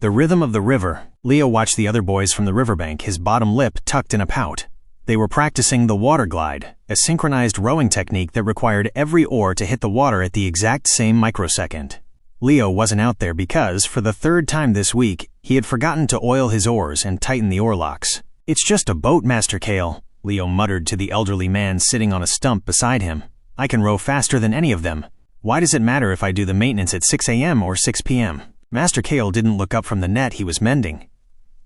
The rhythm of the river. Leo watched the other boys from the riverbank, his bottom lip tucked in a pout. They were practicing the water glide, a synchronized rowing technique that required every oar to hit the water at the exact same microsecond. Leo wasn't out there because, for the third time this week, he had forgotten to oil his oars and tighten the oar locks. "It's just a boat, Master Kale," Leo muttered to the elderly man sitting on a stump beside him. "I can row faster than any of them. Why does it matter if I do the maintenance at 6 a.m. or 6 p.m.? Master Kale didn't look up from the net he was mending.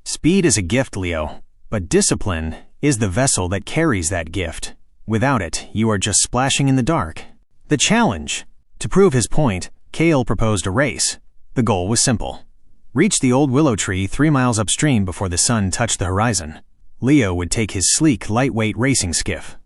"Speed is a gift, Leo, but discipline is the vessel that carries that gift. Without it, you are just splashing in the dark." The challenge. To prove his point, Kale proposed a race. The goal was simple. Reach the old willow tree 3 miles upstream before the sun touched the horizon. Leo would take his sleek, lightweight racing skiff.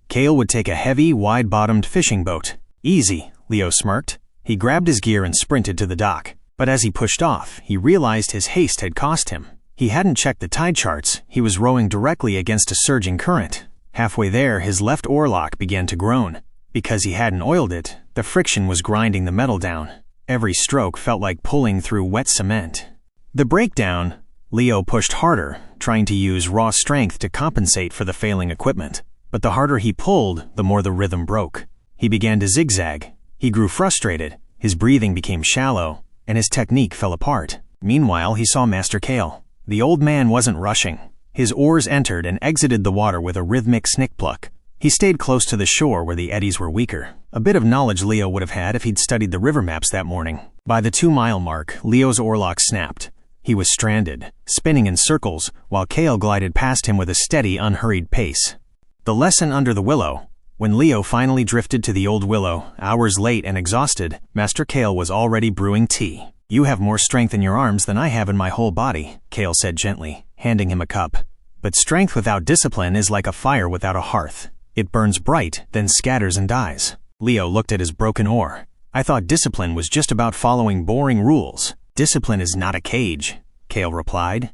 Kale would take a heavy, wide-bottomed fishing boat. "Easy," Leo smirked. He grabbed his gear and sprinted to the dock. But as he pushed off, he realized his haste had cost him. He hadn't checked the tide charts. He was rowing directly against a surging current. Halfway there, his left oarlock began to groan. Because he hadn't oiled it, the friction was grinding the metal down. Every stroke felt like pulling through wet cement. The breakdown. Leo pushed harder, trying to use raw strength to compensate for the failing equipment. But the harder he pulled, the more the rhythm broke. He began to zigzag. He grew frustrated. His breathing became shallow, and his technique fell apart. Meanwhile, he saw Master Kale. The old man wasn't rushing. His oars entered and exited the water with a rhythmic snick pluck. He stayed close to the shore where the eddies were weaker. A bit of knowledge Leo would have had if he'd studied the river maps that morning. By the 2-mile mark, Leo's oarlock snapped. He was stranded, spinning in circles, while Kale glided past him with a steady, unhurried pace. The lesson under the willow. When Leo finally drifted to the old willow, hours late and exhausted, Master Kale was already brewing tea. "You have more strength in your arms than I have in my whole body," Kale said gently, handing him a cup. "But strength without discipline is like a fire without a hearth. It burns bright, then scatters and dies." Leo looked at his broken oar. "I thought discipline was just about following boring rules." "Discipline is not a cage," Kale replied.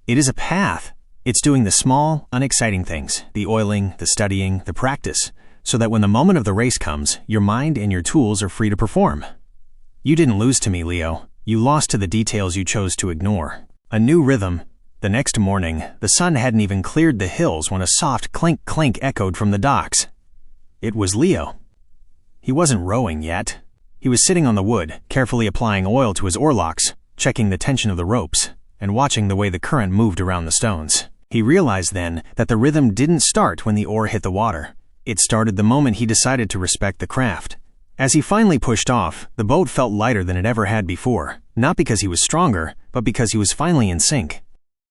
"It is a path. It's doing the small, unexciting things, the oiling, the studying, the practice, so that when the moment of the race comes, your mind and your tools are free to perform." "You didn't lose to me, Leo. You lost to the details you chose to ignore." A new rhythm. The next morning, the sun hadn't even cleared the hills when a soft clink-clink echoed from the docks. It was Leo. He wasn't rowing yet. He was sitting on the wood, carefully applying oil to his oarlocks, checking the tension of the ropes, and watching the way the current moved around the stones. He realized then that the rhythm didn't start when the oar hit the water. It started the moment he decided to respect the craft. As he finally pushed off, the boat felt lighter than it ever had before, not because he was stronger, but because he was finally in sync.